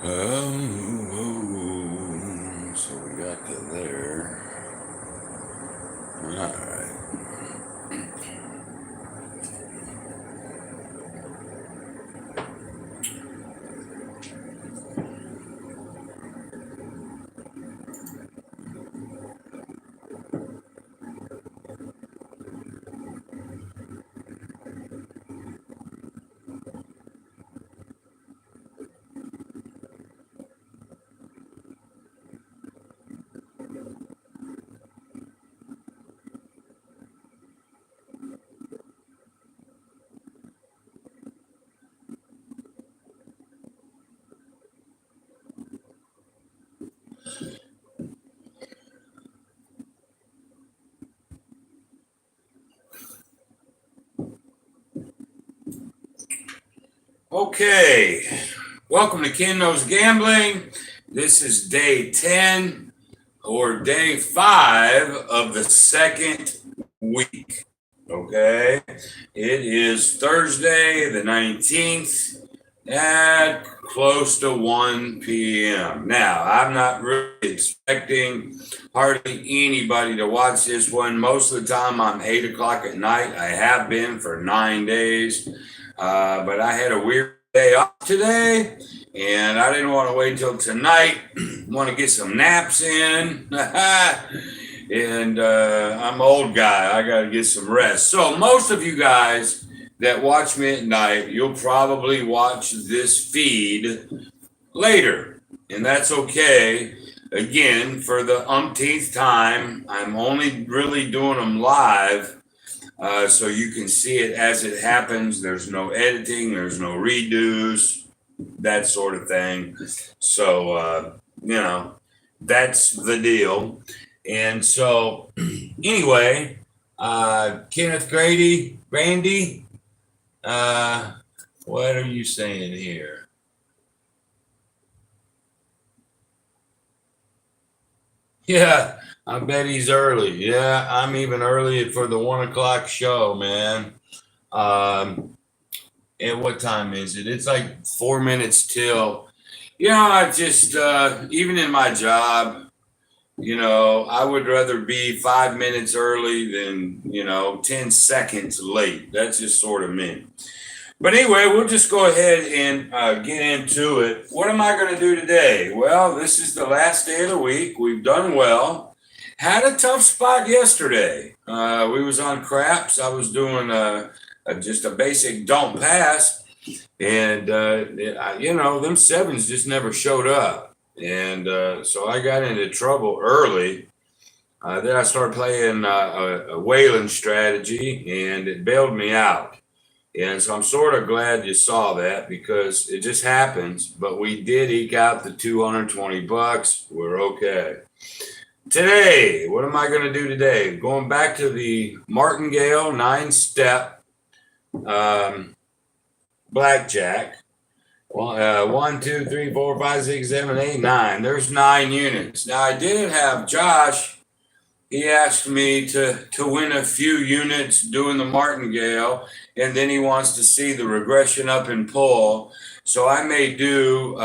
So we got to there. All right. Okay. Welcome to Ken Knows Gambling. This is day 10 or day 5 of the second week. Okay. It is Thursday, the 19th at close to 1 p.m. Now, I'm not really expecting hardly anybody to watch this one. Most of the time, I'm 8 o'clock at night. I have been for 9 days. But I had a weird day off today, and I didn't want to wait till tonight. Want to get some naps in. And I'm an old guy. I got to get some rest. So most of you guys that watch me at night, you'll probably watch this feed later, and that's okay. Again, for the umpteenth time, I'm only really doing them live, so you can see it as it happens. There's no editing, there's no redos, that sort of thing. So, that's the deal. And so, anyway, Kenneth Randy, what are you saying here? Yeah, I bet he's early. Yeah, I'm even early for the 1 o'clock show, man. And what time is it? It's like 4 minutes till. I just, even in my job, I would rather be 5 minutes early than, 10 seconds late. That's just sort of me. But anyway, we'll just go ahead and get into it. What am I going to do today? Well, this is the last day of the week. We've done well. Had a tough spot yesterday. We was on craps. I was doing just a basic don't pass. And, them sevens just never showed up. And so I got into trouble early. Then I started playing a whaling strategy, and it bailed me out. And so I'm sort of glad you saw that because it just happens. But we did eke out the $220. We're okay. Today, what am I going to do today? Going back to the Martingale 9-step blackjack. 1, 2, 3, 4, 5, 6, 7, 8, 9. There's 9 units. Now I did have Josh. He asked me to win a few units doing the martingale, and then he wants to see the regression up and pull. So I may do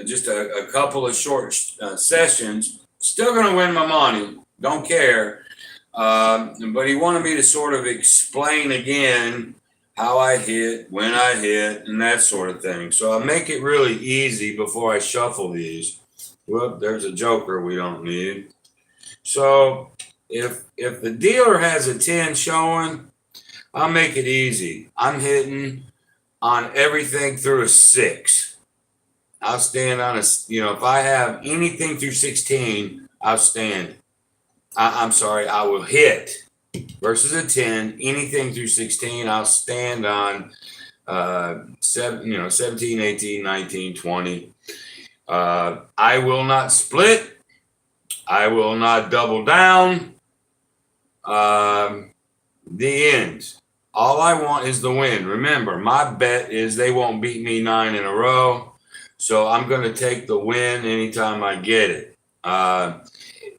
just a couple of short sessions. Still going to win my money. Don't care. But he wanted me to sort of explain again how I hit, when I hit, and that sort of thing. So I'll make it really easy before I shuffle these. Whoop, there's a joker we don't need. So if the dealer has a 10 showing, I'll make it easy. I'm hitting on everything through a 6. I'll stand on if I have anything through 16, I'll stand. I'm sorry, I will hit versus a 10, anything through 16, I'll stand on 17, 18, 19, 20. I will not split. I will not double down. The end. All I want is the win. Remember, my bet is they won't beat me 9 in a row. So I'm going to take the win anytime I get it.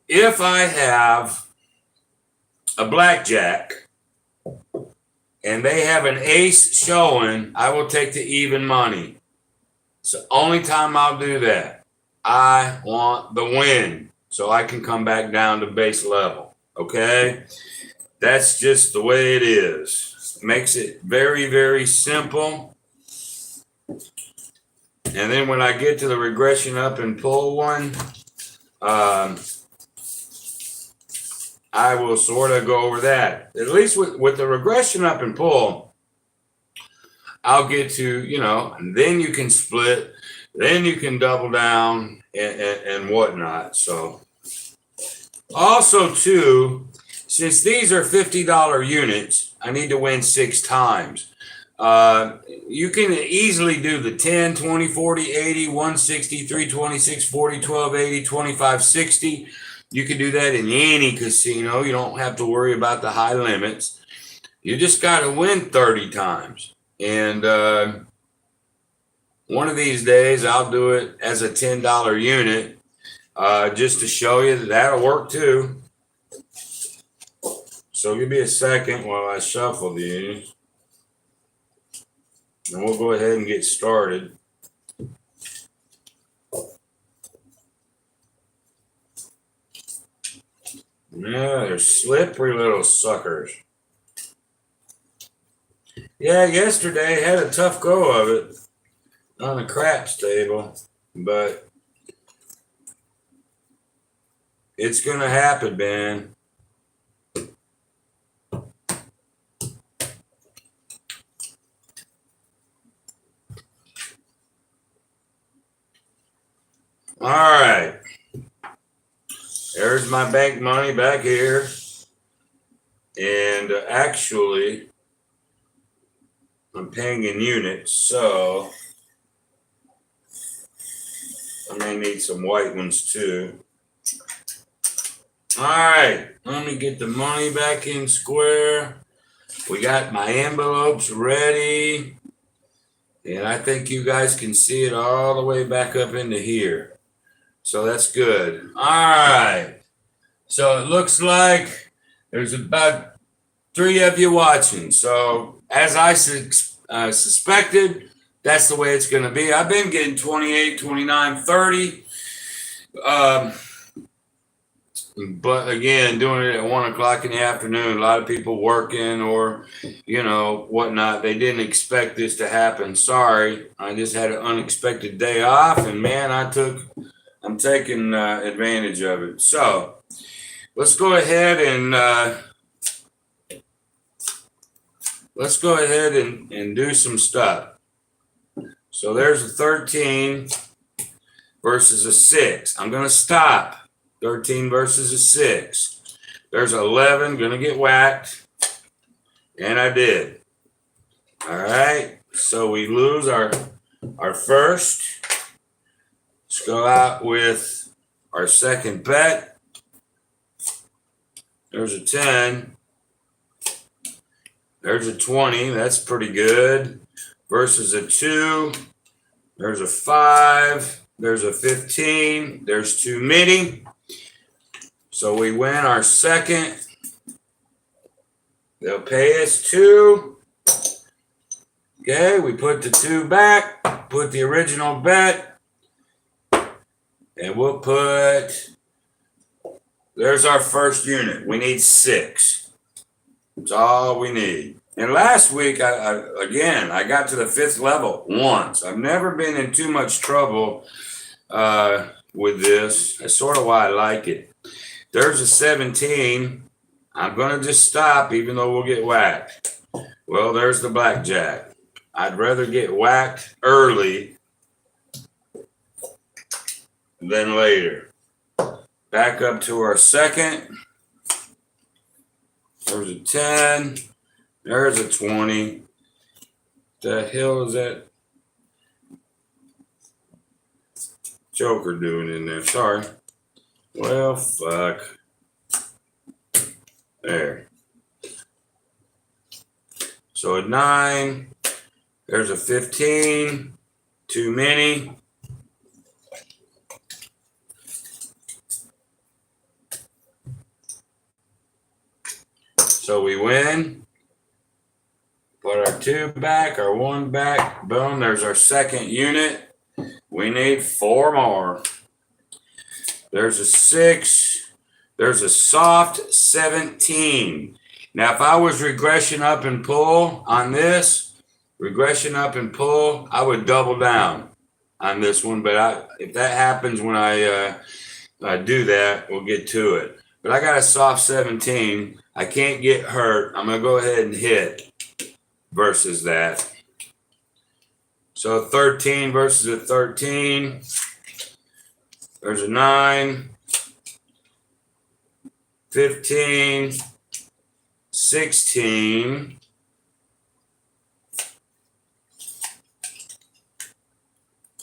If I have a blackjack and they have an ace showing, I will take the even money. It's the only time I'll do that. I want the win so I can come back down to base level. Okay? That's just the way it is. Makes it very, very simple. And then when I get to the regression up and pull one, I will sort of go over that. At least with the regression up and pull, I'll get to, and then you can split, then you can double down and whatnot. So also too, since these are $50 units, I need to win 6 times. You can easily do the 10, 20, 40, 80, 160, 326, 40, 12, 80, 25, 60. You can do that in any casino. You don't have to worry about the high limits. You just got to win 30 times. And one of these days, I'll do it as a $10 unit just to show you that that'll work too. So give me a second while I shuffle these. And we'll go ahead and get started. Yeah, they're slippery little suckers. Yeah, yesterday had a tough go of it on the craps table, but it's going to happen, Ben. All right. There's my bank money back here. And actually, I'm paying in units, so I may need some white ones too. All right, let me get the money back in square. We got my envelopes ready. And I think you guys can see it all the way back up into here. So that's good. All right. So it looks like there's about 3 of you watching. So as I suspected, that's the way it's going to be. I've been getting 28, 29, 30. But again, doing it at 1 o'clock in the afternoon, a lot of people working or, whatnot. They didn't expect this to happen. Sorry. I just had an unexpected day off and man, I'm taking advantage of it. So let's go ahead and do some stuff. So there's a 13 versus a 6. I'm going to stop. 13 versus a 6. There's 11, going to get whacked. And I did. All right. So we lose our first. Let's go out with our second bet. There's a 10. There's a 20. That's pretty good. Versus a 2. There's a 5. There's a 15. There's too many. So we win our second. They'll pay us 2. Okay, we put the 2 back. Put the original bet. And we'll put, there's our first unit. We need 6. That's all we need. And last week, I got to the 5th level once. I've never been in too much trouble with this. That's sort of why I like it. There's a 17. I'm going to just stop even though we'll get whacked. Well, there's the blackjack. I'd rather get whacked early than later. Back up to our second. There's a 10. There's a 20. The hell is that Joker doing in there? Sorry. Well, fuck. There. So a 9. There's a 15. Too many. So we win. Put our 2 back, our 1 back. Boom, there's our second unit. We need 4 more. There's a 6. There's a soft 17. Now, if I was regression up and pull on this, I would double down on this one. But if that happens when I do that, we'll get to it. But I got a soft 17. I can't get hurt. I'm going to go ahead and hit versus that. So 13 versus a 13. There's a 9. 15. 16.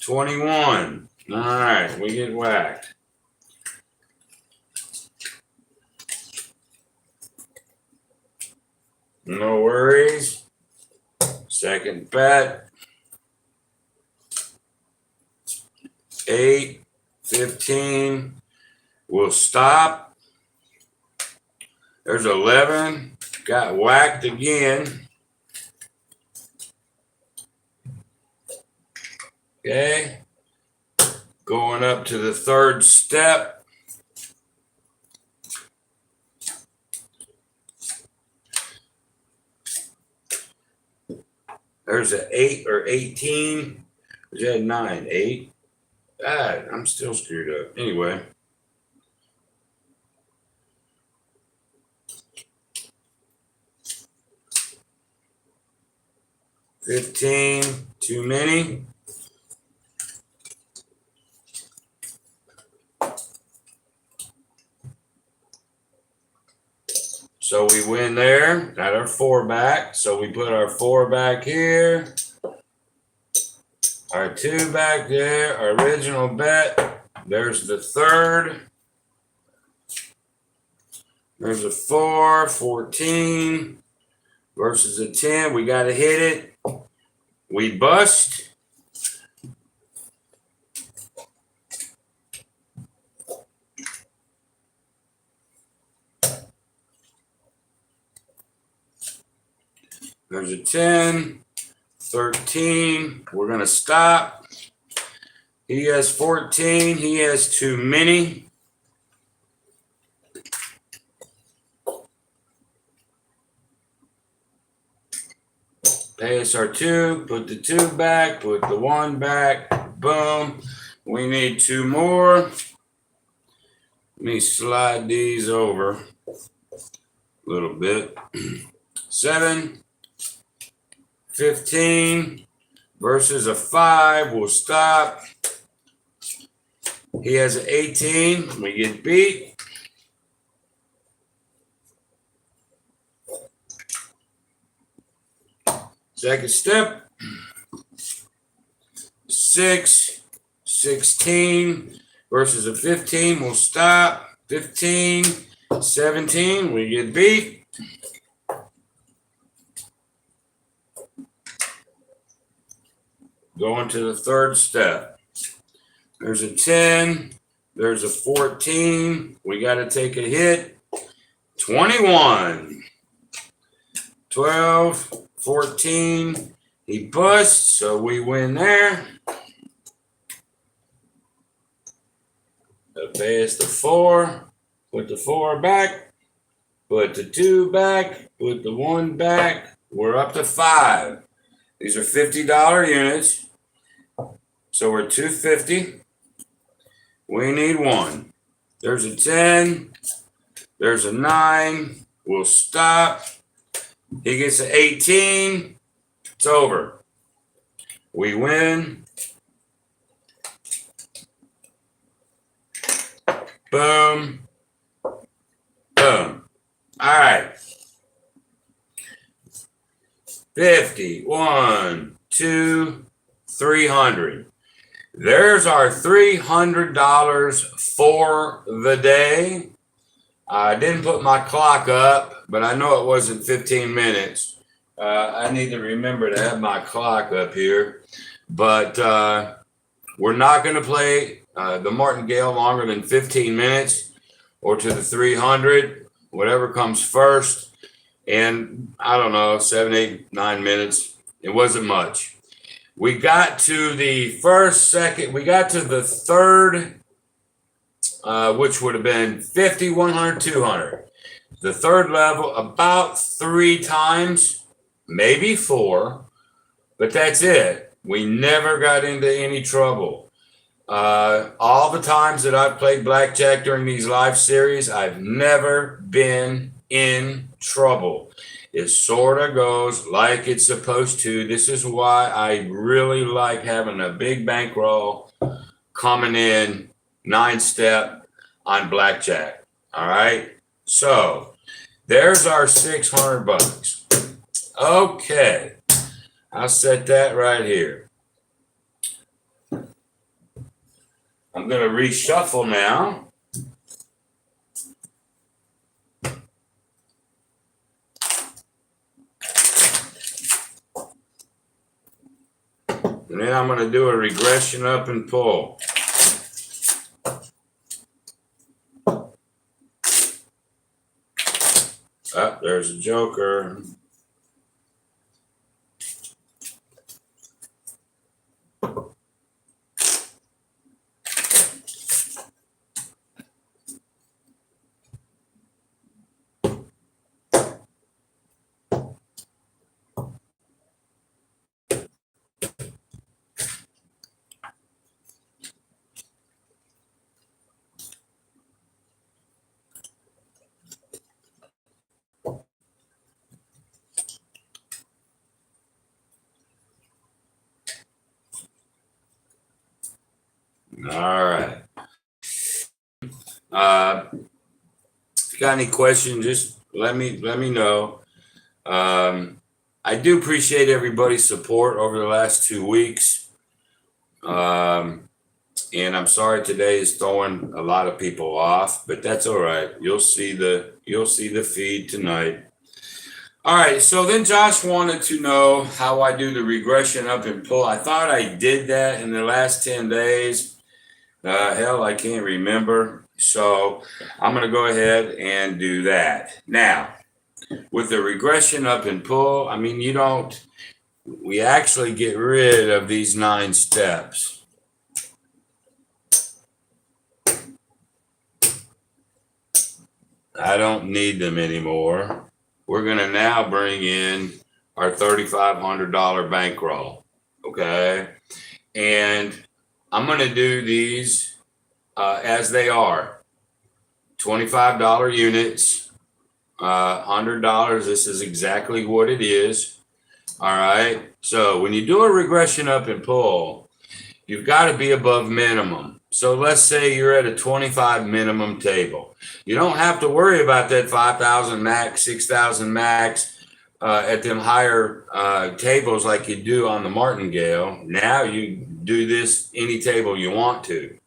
21. All right, we get whacked. No worries. Second bet. 8, 15. We'll stop. There's 11. Got whacked again. Okay. Going up to the third step. There's an 8 or 18. Is that 9? 8? I'm still screwed up. Anyway. $15, too many. So we win there, got our 4 back. So we put our 4 back here, our 2 back there, our original bet. There's the third. There's a 4, 14 versus a 10. We got to hit it. We bust. There's a 10, 13. We're going to stop. He has 14. He has too many. Pay us our 2. Put the 2 back. Put the 1 back. Boom. We need 2 more. Let me slide these over a little bit. 7. 15 versus a 5. We'll stop. He has an 18. We get beat. Second step. 6, 16 versus a 15. We'll stop. 15, 17. We get beat. Going to the third step. There's a 10. There's a 14. We got to take a hit. 21. 12. 14. He busts, so we win there. Pay us the 4. Put the 4 back. Put the 2 back. Put the 1 back. We're up to 5. These are $50 units. So we're $250. We need 1. There's a 10. There's a 9. We'll stop. He gets an 18. It's over. We win. Boom. Boom. All right. 50. 1, 2, 300. There's our $300 for the day. I didn't put my clock up, but I know it wasn't 15 minutes. I need to remember to have my clock up here. But we're not going to play the Martingale longer than 15 minutes or to the 300, whatever comes first. And I don't know, 7, 8, 9 minutes. It wasn't much. We got to the first, second, we got to the third, which would have been 50, 100, 200. The third level about 3 times, maybe 4, but that's it. We never got into any trouble. All the times that I've played blackjack during these live series, I've never been in trouble. It sort of goes like it's supposed to. This is why I really like having a big bankroll coming in 9-step on blackjack. All right. So there's our 600 bucks. Okay. I'll set that right here. I'm going to reshuffle now. And then I'm going to do a regression up and pull. Oh, there's a joker. All right. If you got any questions, just let me know. I do appreciate everybody's support over the last 2 weeks. And I'm sorry today is throwing a lot of people off, but that's all right. You'll see the feed tonight. All right, so then Josh wanted to know how I do the regression up and pull. I thought I did that in the last 10 days. Hell, I can't remember. So I'm going to go ahead and do that. Now, with the regression up and pull, I mean, we actually get rid of these 9 steps. I don't need them anymore. We're going to now bring in our $3,500 bankroll. Okay. And I'm going to do these as they are. $25 units, $100. This is exactly what it is. All right. So when you do a regression up and pull, you've got to be above minimum. So let's say you're at a 25 minimum table. You don't have to worry about that 5,000 max, 6,000 max at them higher tables like you do on the martingale. Now you do this any table you want to.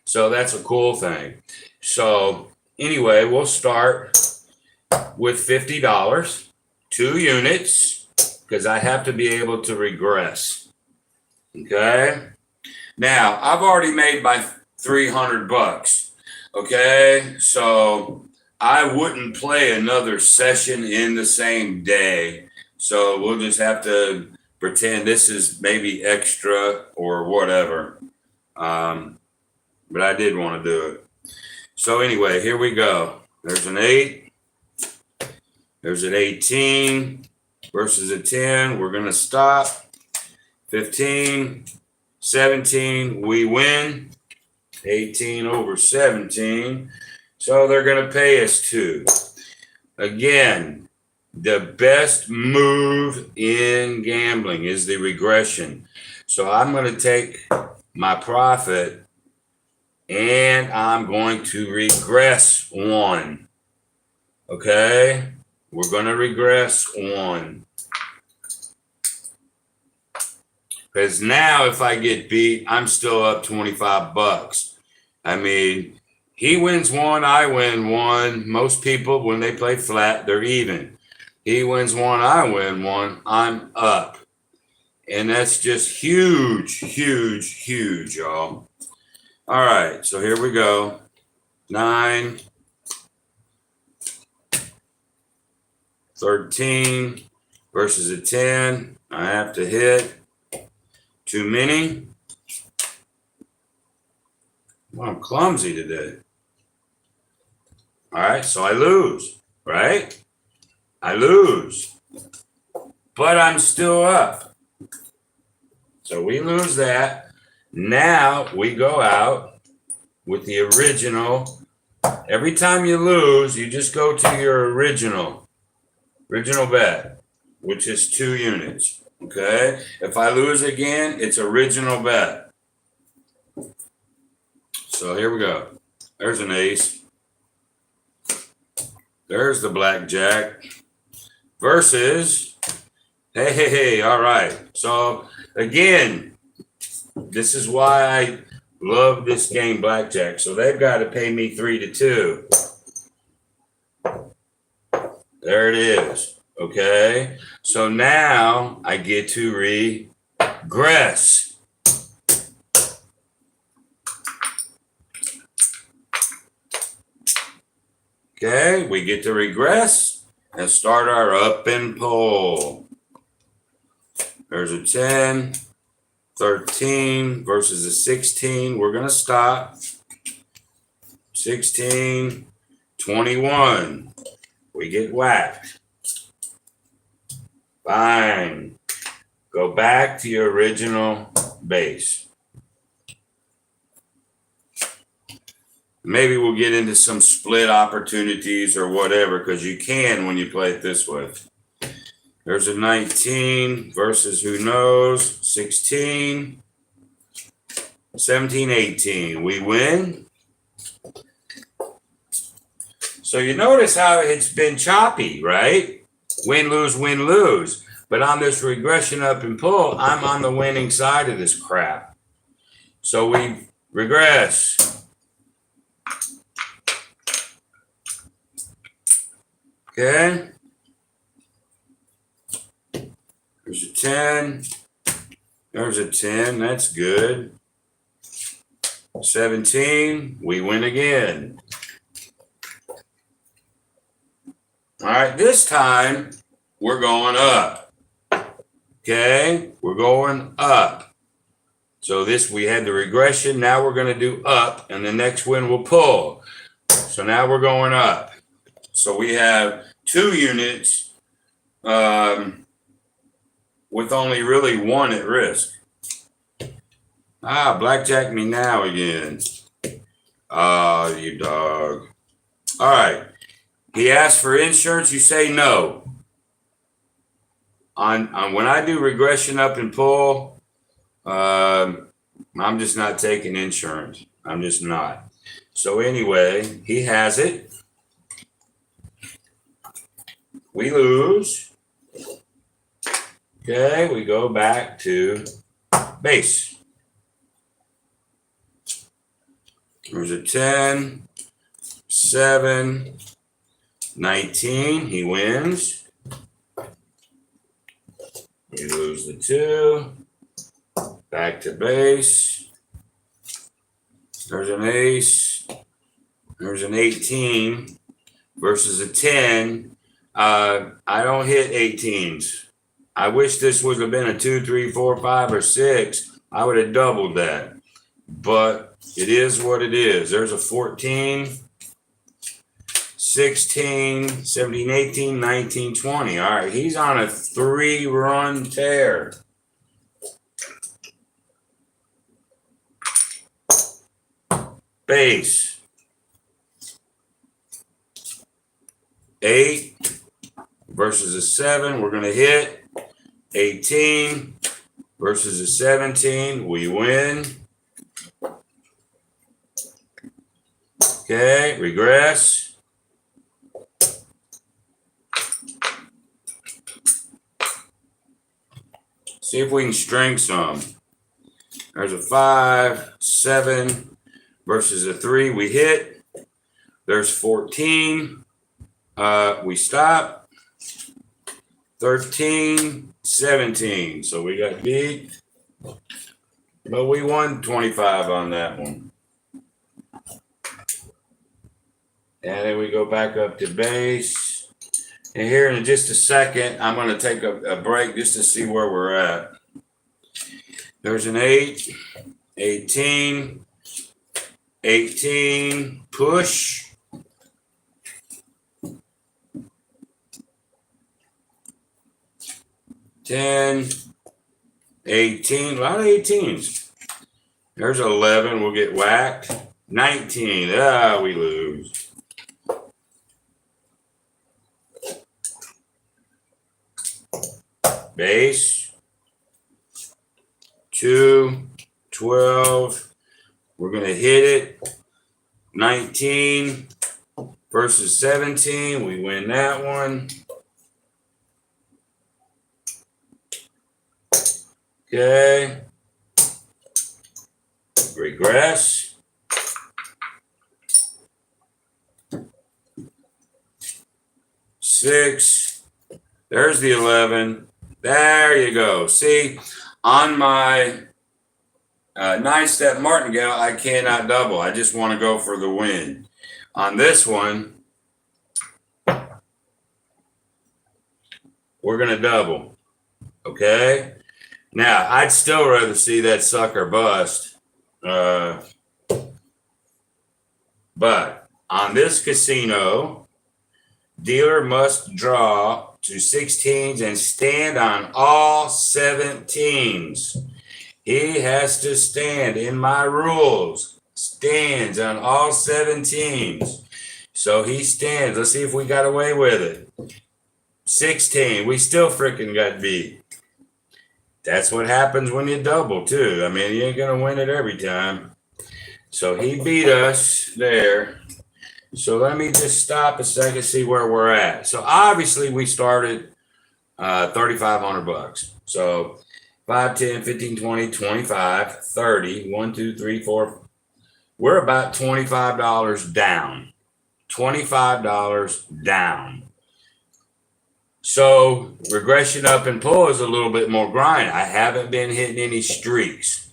So that's a cool thing. So anyway, we'll start with $50, 2 units, because I have to be able to regress. Okay. Now I've already made my 300 bucks. Okay. So I wouldn't play another session in the same day. So we'll just have to pretend this is maybe extra or whatever. But I did want to do it. So anyway, here we go. There's an 8. There's an 18 versus a 10. We're going to stop. 15, 17, we win. 18 over 17. So they're going to pay us 2. Again, the best move in gambling is the regression. So I'm going to take my profit and I'm going to regress 1. Okay? We're going to regress 1. Because now if I get beat, I'm still up 25 bucks. I mean, he wins 1, I win 1. Most people, when they play flat, they're even. He wins 1, I win 1, I'm up. And that's just huge, huge, huge, y'all. All right, so here we go. 9, 13 versus a 10. I have to hit. Too many? Well, I'm clumsy today. All right, so I lose, right? I lose, but I'm still up. So we lose that. Now we go out with the original. Every time you lose, you just go to your original bet, which is 2 units. Okay. If I lose again, it's original bet. So here we go. There's an ace. There's the blackjack versus. Hey. All right. So again, this is why I love this game, blackjack. So they've got to pay me 3-2. There it is. Okay. So now I get to regress. Okay. We get to regress and start our up and pull. There's a 10, 13 versus a 16. We're going to stop. 16, 21. We get whacked. Fine. Go back to your original base. Maybe we'll get into some split opportunities or whatever, because you can when you play it this way. There's a 19 versus who knows, 16, 17, 18. We win. So you notice how it's been choppy, right? Win, lose. But on this regression up and pull, I'm on the winning side of this crap. So we regress. Okay. There's a 10. There's a 10. That's good. 17. We win again. All right. This time we're going up. Okay. We're going up. So this, we had the regression. Now we're going to do up, and the next win will pull. So now we're going up. So we have 2 units with only really 1 at risk. Blackjack me now again. You dog. All right. He asked for insurance. You say no. On when I do regression up and pull, I'm just not taking insurance. I'm just not. So anyway, he has it. We lose. Okay, we go back to base. There's a 10, 7, 19. He wins. We lose the 2. Back to base. There's an ace. There's an 18 versus a 10. I don't hit 18s. I wish this would have been a 2, 3, 4, 5, or 6. I would have doubled that. But it is what it is. There's a 14, 16, 17, 18, 19, 20. All right, he's on a 3-run tear. Base. 8 versus a 7. We're going to hit. 18 versus a 17. We win. Okay, regress. See if we can string some. There's a 5, 7 versus a 3. We hit. There's 14. We stop. 13, 17. So we got beat. But we won 25 on that one. And then we go back up to base. And here in just a second, I'm going to take a break just to see where we're at. There's an 8, 18, 18, push. 10, 18, a lot of 18s. There's 11, we'll get whacked. 19, we lose. Base. 2, 12. We're going to hit it. 19 versus 17. We win that one. Okay. Regress. Six. There's the 11. There you go. See, on my 9-step martingale, I cannot double. I just want to go for the win. On this one, we're going to double. Okay. Now, I'd still rather see that sucker bust. But on this casino, dealer must draw to 16s and stand on all 17s. He has to stand in my rules. Stands on all 17s. So he stands. Let's see if we got away with it. 16. We still freaking got beat. That's what happens when you double, too. I mean, you ain't going to win it every time. So he beat us there. So let me just stop a second, see where we're at. So obviously we started $3,500. So 5, 10, 15, 20, 25, 30, 1, 2, 3, 4. We're about $25 down. $25 down. So regression up and pull is a little bit more grind. I haven't been hitting any streaks.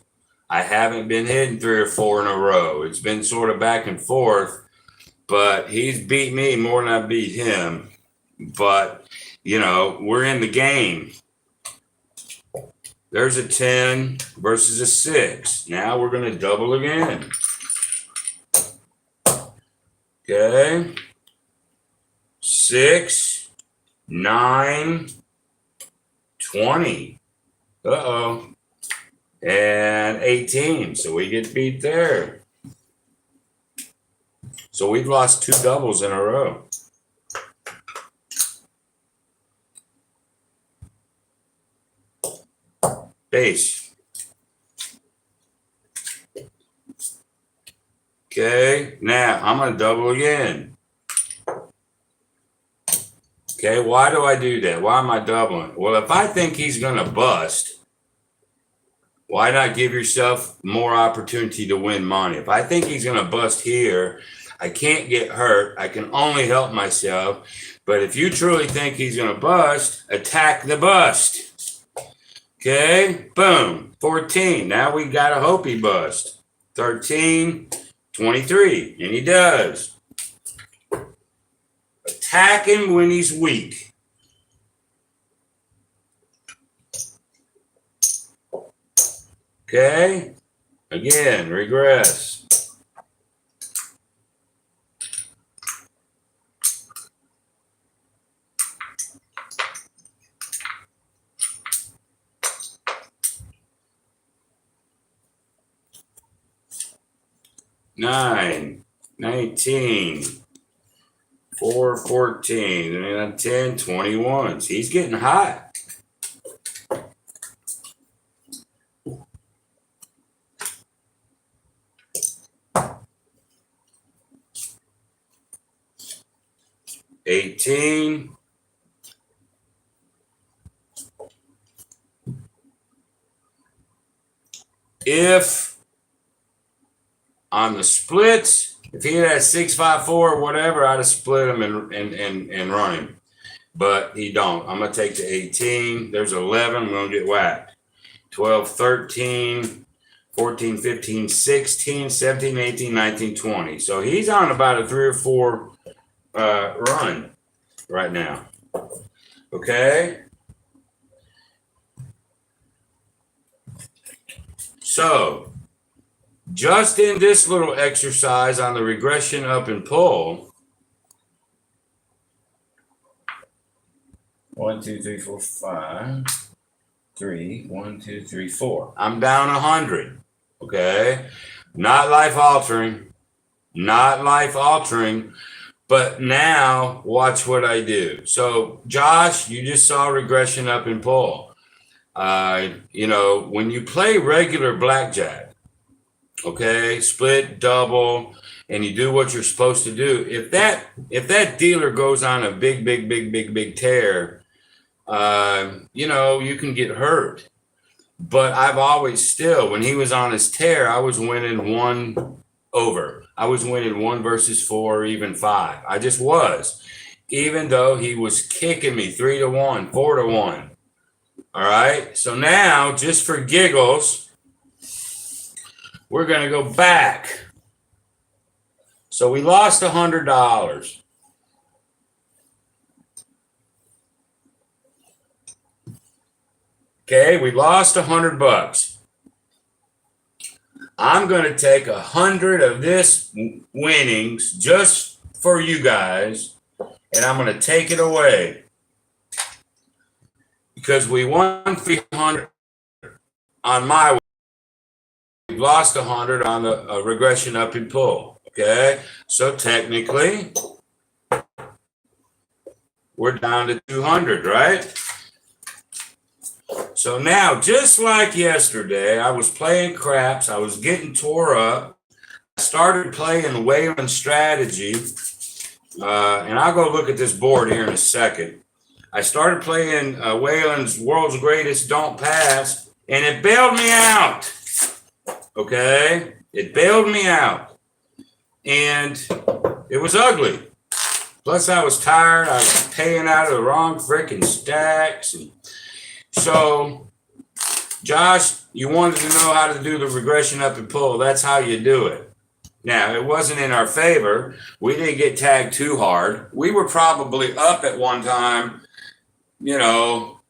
I haven't been hitting 3 or 4 in a row. It's been sort of back and forth, but he's beat me more than I beat him. But, you know, we're in the game. There's a 10 versus a 6. Now we're going to double again. Okay. 6. 9, 20. Uh-oh. And 18. So we get beat there. So we've lost 2 doubles in a row. Base. Okay. Now I'm going to double again. Okay, why do I do that? Why am I doubling? Well, if I think he's going to bust, why not give yourself more opportunity to win money? If I think he's going to bust here, I can't get hurt. I can only help myself. But if you truly think he's going to bust, attack the bust. Okay, boom, 14. Now we got to hope he bust. 13, 23, and he does. Attack him when he's weak. Okay. Again, regress. Nine, 19. 4, 14, and 10, 21s. He's getting hot. $18. If on the splits, if he had 6, 5, 4 or whatever, I'd have split him and run him. But he don't. I'm going to take the 18. There's 11. I'm going to get whacked. 12, 13, 14, 15, 16, 17, 18, 19, 20. So he's on about a 3 or 4 run right now. Okay. So just in this little exercise on the regression up and pull, 1, 2, 3, 4, 5, 3, 1, 2, 3, 4. I'm down 100. Okay. Not life altering. Not life altering. But now watch what I do. So Josh, you just saw regression up and pull. When you play regular blackjack, okay, split, double, and you do what you're supposed to do, if that dealer goes on a big tear, you can get hurt. But I've always still, when he was on his tear, I was winning 1 over. I was winning 1 versus 4, or even 5. I just was, even though he was kicking me 3-1, 4-1. All right. So now, just for giggles, we're going to go back. So we lost $100. Okay, we lost $100. I'm going to take 100 of this winnings just for you guys, and I'm going to take it away because we won 300 on my way. We lost 100 on the regression up and pull. Okay, so technically we're down to 200, right? So now, just like yesterday, I was playing craps. I was getting tore up. I started playing Whalen strategy, and I'll go look at this board here in a second. I started playing Whalen's World's Greatest Don't Pass, and it bailed me out. Okay? It bailed me out. And it was ugly. Plus, I was tired. I was paying out of the wrong freaking stacks. And so, Josh, you wanted to know how to do the regression up and pull. That's how you do it. Now, it wasn't in our favor. We didn't get tagged too hard. We were probably up at one time, $100,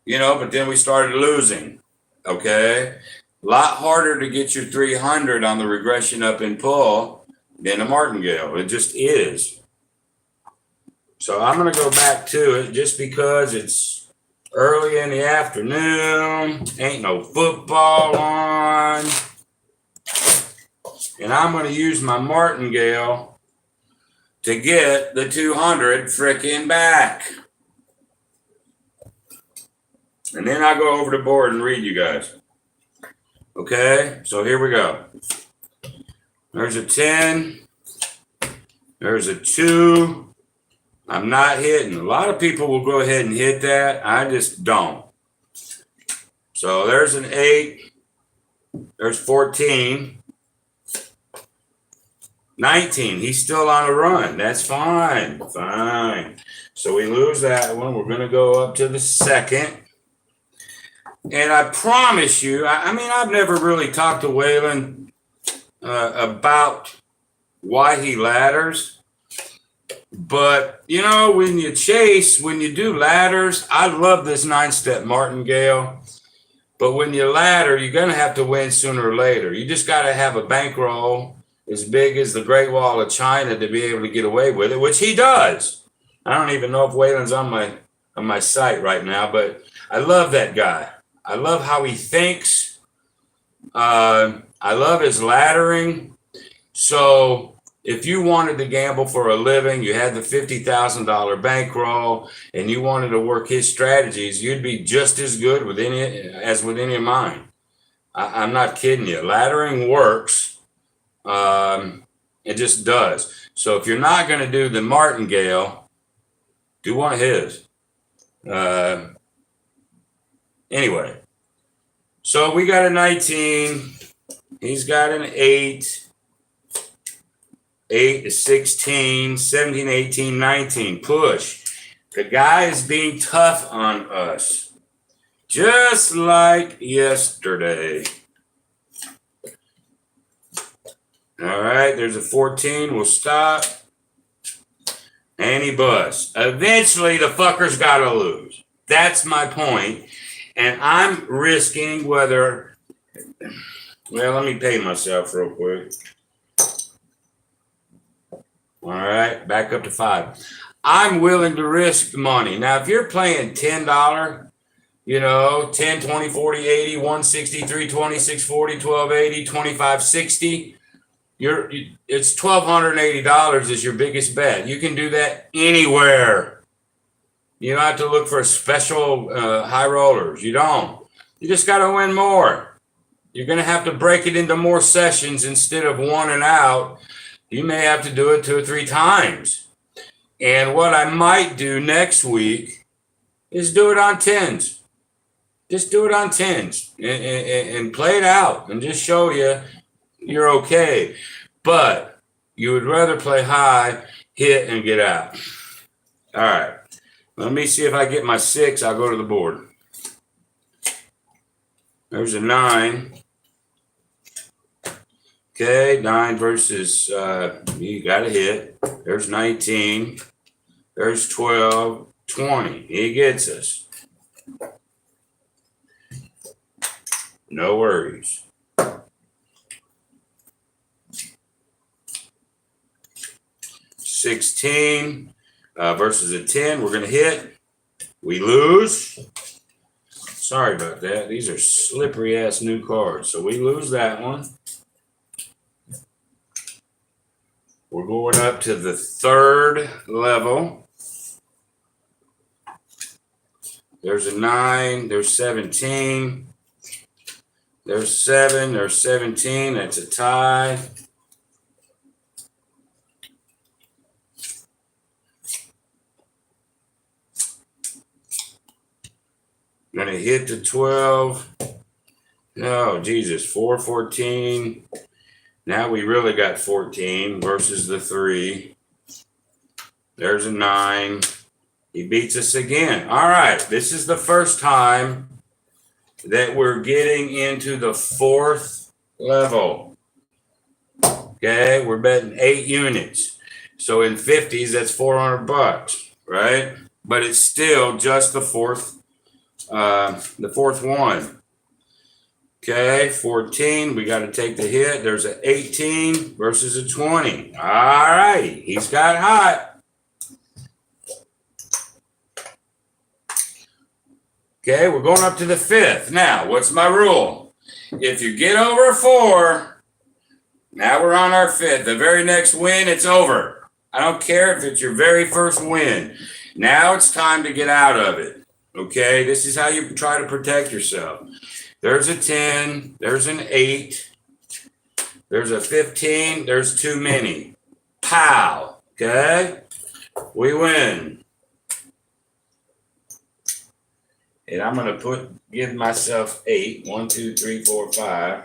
but then we started losing. Okay? A lot harder to get your 300 on the regression up and pull than a martingale. It just is. So I'm going to go back to it just because it's early in the afternoon. Ain't no football on. And I'm going to use my martingale to get the 200 frickin' back. And then I'll go over the board and read you guys. Okay, so here we go. There's a 10. There's a 2. I'm not hitting. A lot of people will go ahead and hit that. I just don't. So there's an 8. There's 14. 19. He's still on a run. That's fine. Fine. So we lose that one. We're going to go up to the second. And I promise you, I've never really talked to Whalen about why he ladders. But, when you chase, when you do ladders, I love this 9-step martingale. But when you ladder, you're going to have to win sooner or later. You just got to have a bankroll as big as the Great Wall of China to be able to get away with it, which he does. I don't even know if Whalen's on my site right now, but I love that guy. I love how he thinks. I love his laddering. So if you wanted to gamble for a living, you had the $50,000 bankroll, and you wanted to work his strategies, you'd be just as good with as with any of mine. I'm not kidding you. Laddering works. It just does. So if you're not going to do the martingale, do one of his. Anyway, so we got a 19. He's got an 8. 8 to 16, 17, 18, 19. Push. The guy is being tough on us. Just like yesterday. All right, there's a 14. We'll stop. And he busts. Eventually, the fucker's got to lose. That's my point. And I'm risking whether, well, let me pay myself real quick. All right, back up to 5. I'm willing to risk the money. Now, if you're playing $10, 10, 20, 40, 80, 160, 320, 640, 1280, 2560, it's $1,280 is your biggest bet. You can do that anywhere. You don't have to look for special high rollers. You don't. You just got to win more. You're going to have to break it into more sessions instead of one and out. You may have to do it 2 or 3 times. And what I might do next week is do it on 10s. Just do it on 10s and play it out and just show you you're okay. But you would rather play high, hit, and get out. All right. Let me see if I get my 6. I'll go to the board. There's a 9. Okay, 9 versus, you got a hit. There's 19. There's 12, 20. He gets us. No worries. 16 versus a 10. We're going to hit. We lose. Sorry about that. These are slippery ass new cards. So we lose that one. We're going up to the 3rd level. There's a 9. There's 17. There's 7. There's 17. That's a tie. Gonna hit the 12. No, Jesus. 4, 14. Now we really got 14 versus the 3. There's a 9. He beats us again. All right. This is the first time that we're getting into the 4th level. Okay. We're betting 8 units. So in 50s, that's $400, right? But it's still just the fourth one. Okay, 14. We got to take the hit. There's an 18 versus a 20. All right, he's got hot. Okay, we're going up to the 5th. Now, what's my rule? If you get over a 4, now we're on our 5th. The very next win, it's over. I don't care if it's your very first win. Now it's time to get out of it. Okay, this is how you try to protect yourself. There's a 10. There's an 8. There's a 15. There's too many. Pow. Okay, we win. And I'm going to give myself 8. 1, 2, 3, 4, 5,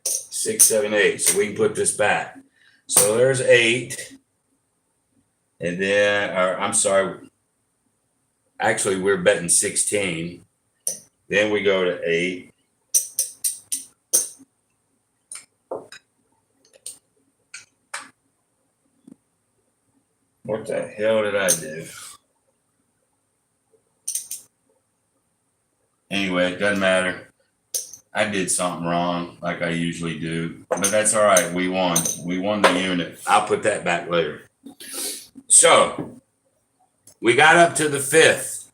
6, 7, 8. So we can put this back. So there's 8. And then, I'm sorry. Actually, we're betting 16. Then we go to 8. What the hell did I do? Anyway, it doesn't matter. I did something wrong like I usually do. But that's all right. We won. We won the unit. I'll put that back later. So, we got up to the 5th.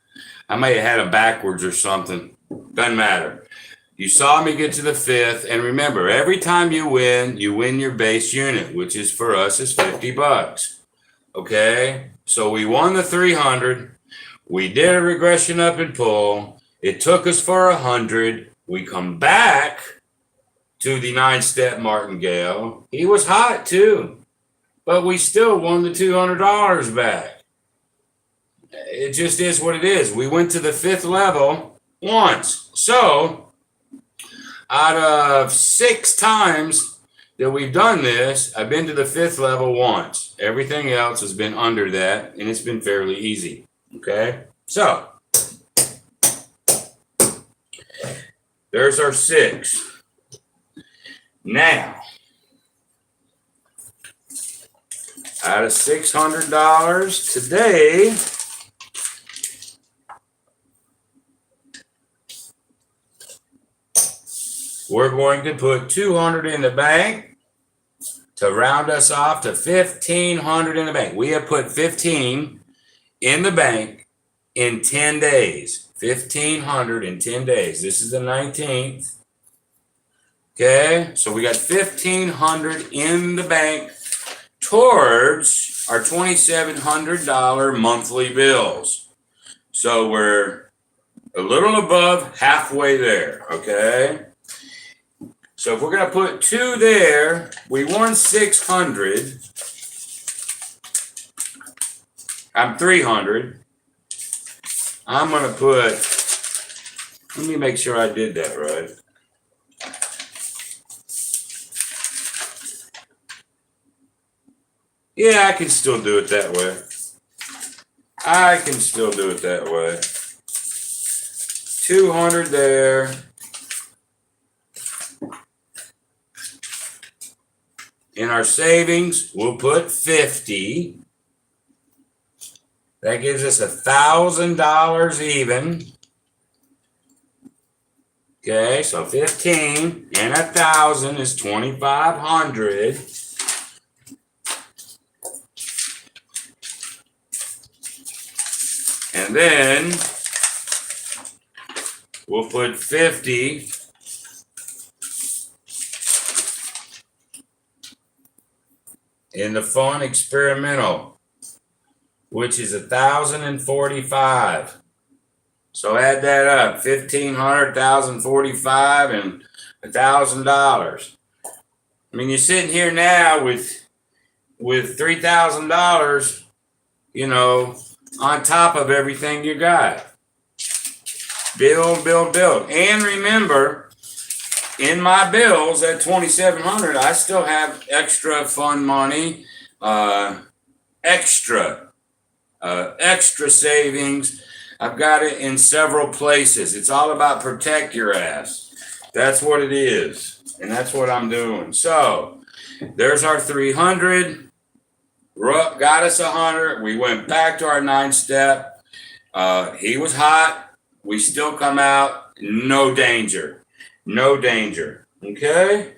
I may have had them backwards or something. Doesn't matter. You saw me get to the 5th. And remember, every time you win your base unit, which is for us is $50. Okay? So we won the 300. We did a regression up and pull. It took us for 100. We come back to the 9-step martingale. He was hot too. But we still won the $200 back. It just is what it is. We went to the 5th level once. So, out of 6 times that we've done this, I've been to the 5th level once. Everything else has been under that, and it's been fairly easy. Okay? So, there's our 6. Now, out of $600 today, we're going to put 200 in the bank to round us off to 1,500 in the bank. We have put 15 in the bank in 10 days. 1,500 in 10 days. This is the 19th. Okay, so we got 1,500 in the bank towards our $2,700 monthly bills. So we're a little above halfway there, okay? So if we're gonna put 2 there, we won 600. I'm 300. I'm gonna put, let me make sure I did that right. Yeah, I can still do it that way. I can still do it that way. 200 there. In our savings, we'll put 50. That gives us $1,000 even. Okay, so 15 and 1,000 is 2,500. And then we'll put 50 in the fun experimental, which is 1,045. So add that up, 1,500, 1,045, and $1,000. I mean, you're sitting here now with $3,000, you know, on top of everything you got. Build, build, build. And remember, in my bills at $2,700, I still have extra fund money, extra savings. I've got it in several places. It's all about protect your ass. That's what it is. And that's what I'm doing. So there's our 300. Got us 100. We went back to our 9-step. He was hot. We still come out. No danger. No danger. Okay?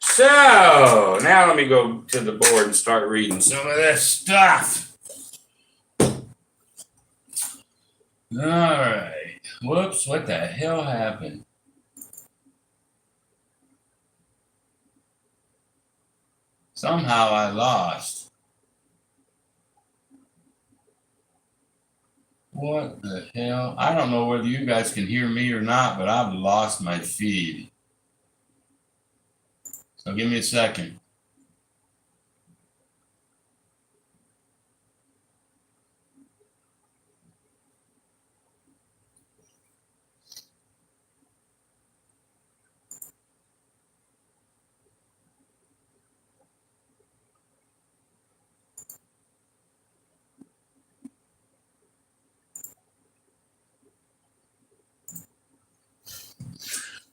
So now let me go to the board and start reading some of this stuff. All right. Whoops. What the hell happened? Somehow I lost. What the hell? I don't know whether you guys can hear me or not, but I've lost my feed. So give me a second.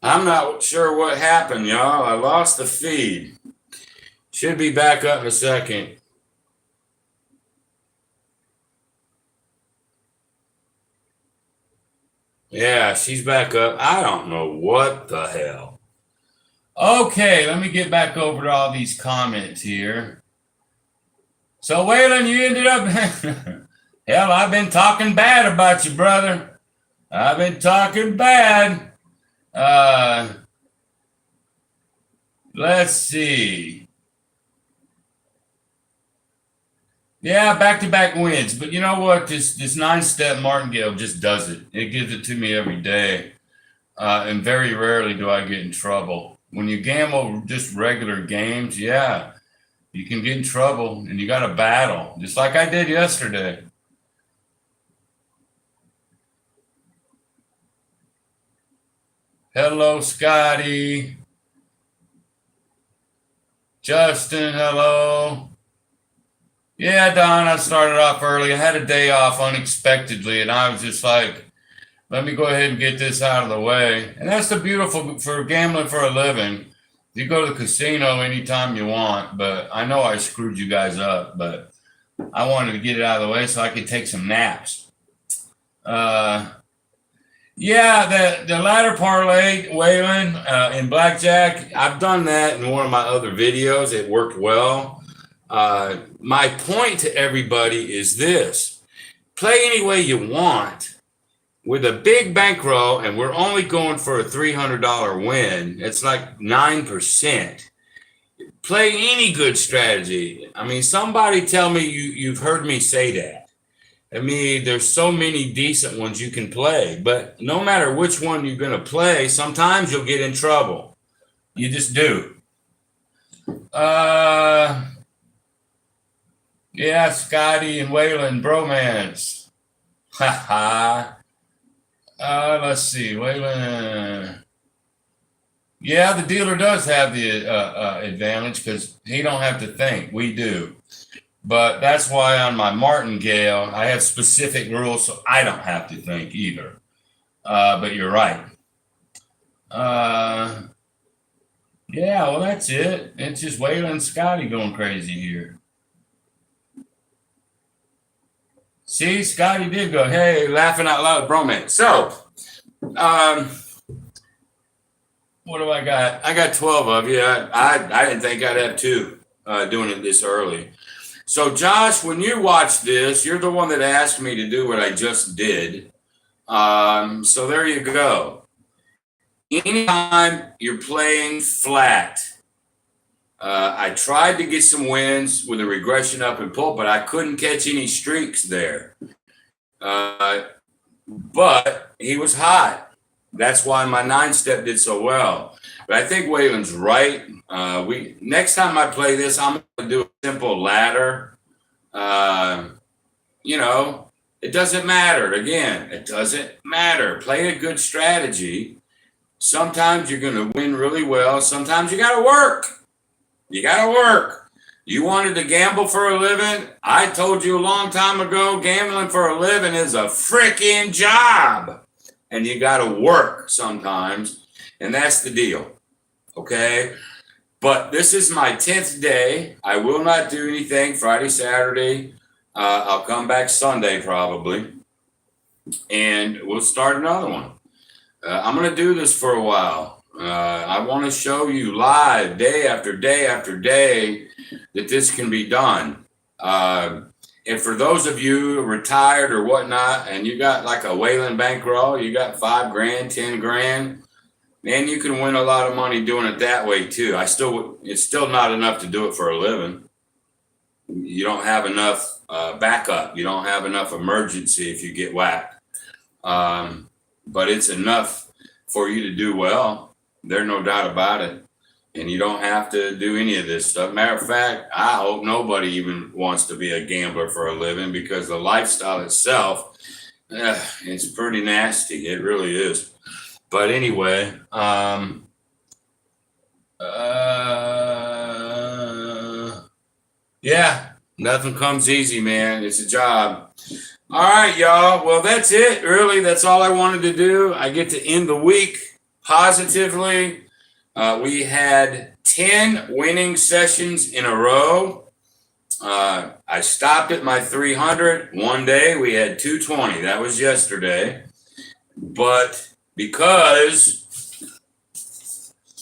I'm not sure what happened, y'all. I lost the feed. Should be back up in a second. Yeah, she's back up. I don't know what the hell. Okay, let me get back over to all these comments here. So, Waylon, you ended up... Hell, I've been talking bad about you, brother. I've been talking bad. Let's see. Yeah, back-to-back wins. But you know what? This 9-step martingale just does it. It gives it to me every day. And very rarely do I get in trouble. When you gamble just regular games, yeah, you can get in trouble and you got to battle, just like I did yesterday. Hello, Scotty. Justin, hello. Yeah, Don, I started off early. I had a day off unexpectedly, and I was just like, let me go ahead and get this out of the way. And that's the beautiful for gambling for a living. You go to the casino anytime you want, but I know I screwed you guys up, but I wanted to get it out of the way so I could take some naps. Yeah, the ladder parlay, Waylon, in blackjack. I've done that in one of my other videos. It worked well. My point to everybody is this: play any way you want with a big bankroll, and we're only going for a $300 win. It's like 9%. Play any good strategy. I mean, somebody tell me you've heard me say that. I mean, there's so many decent ones you can play, but no matter which one you're going to play, sometimes you'll get in trouble. You just do. Yeah, Scotty and Waylon bromance. Ha ha. Let's see, Waylon. Yeah, the dealer does have the advantage because he don't have to think. We do. But that's why on my martingale, I have specific rules, so I don't have to think either. But you're right. Yeah, well, that's it. It's just Waylon and Scotty going crazy here. See, Scotty did go, hey, laughing out loud, bromance. So, what do I got? I got 12 of you. I didn't think I'd have two doing it this early. So, Josh, when you watch this, you're the one that asked me to do what I just did. So there you go. Anytime you're playing flat, I tried to get some wins with a regression up and pull, but I couldn't catch any streaks there. But he was hot. That's why my 9-step did so well. But I think Waylon's right. Next time I play this, I'm going to do a simple ladder. It doesn't matter. Again, it doesn't matter. Play a good strategy. Sometimes you're going to win really well. Sometimes you got to work. You wanted to gamble for a living? I told you a long time ago, gambling for a living is a freaking job. And you got to work sometimes. And that's the deal. Okay? But this is my 10th day. I will not do anything Friday, Saturday. I'll come back Sunday probably. And we'll start another one. I'm going to do this for a while. I want to show you live day after day after day that this can be done. And for those of you retired or whatnot, and you got like a Waylon bankroll, you got $5,000, $10,000, man, you can win a lot of money doing it that way too. It's still not enough to do it for a living. You don't have enough backup. You don't have enough emergency if you get whacked. But it's enough for you to do well. There's no doubt about it. And you don't have to do any of this stuff. Matter of fact, I hope nobody even wants to be a gambler for a living because the lifestyle itself, it's pretty nasty. It really is. But anyway, yeah, nothing comes easy, man. It's a job. All right, y'all. Well, that's it. Really, that's all I wanted to do. I get to end the week positively. We had 10 winning sessions in a row. I stopped at my 300 one day. We had 220. That was yesterday. But because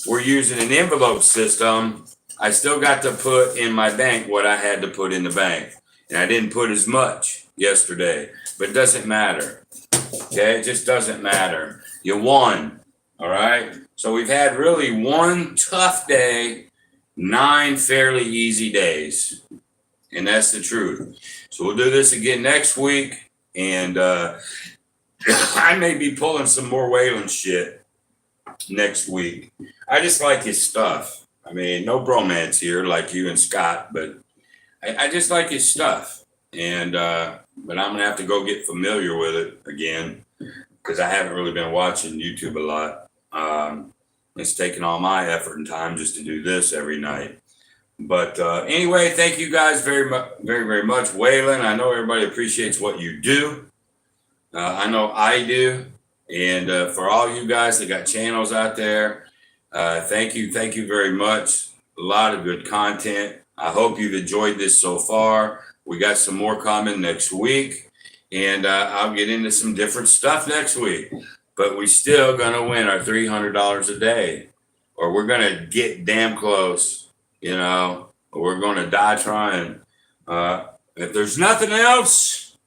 we're using an envelope system, I still got to put in my bank what I had to put in the bank. And I didn't put as much yesterday, but it doesn't matter. Okay, it just doesn't matter. You won. All right. So we've had really one tough day, 9 fairly easy days. And that's the truth. So we'll do this again next week. And I may be pulling some more Waylon shit next week. I just like his stuff. I mean, no bromance here like you and Scott, but I just like his stuff. And but I'm gonna have to go get familiar with it again because I haven't really been watching YouTube a lot. It's taken all my effort and time just to do this every night. But anyway, thank you guys very much, very, very much. Waylon, I know everybody appreciates what you do. I know I do. And for all you guys that got channels out there, thank you very much. A lot of good content. I hope you've enjoyed this so far. We got some more coming next week. And I'll get into some different stuff next week. but we still gonna win our $300 a day, or we're gonna get damn close, or we're gonna die trying. If there's nothing else,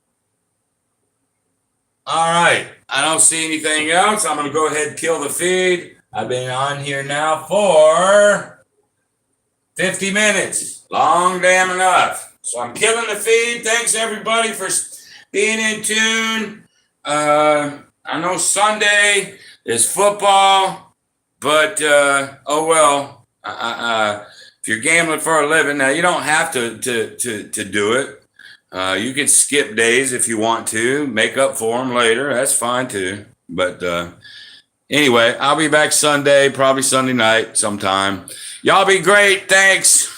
all right. I don't see anything else. I'm gonna go ahead and kill the feed. I've been on here now for 50 minutes. Long damn enough. So I'm killing the feed. Thanks everybody for being in tune. I know Sunday is football, but oh well. If you're gambling for a living, now you don't have to do it. You can skip days if you want to, make up for them later. That's fine too. But anyway, I'll be back Sunday, probably Sunday night sometime. Y'all be great. Thanks.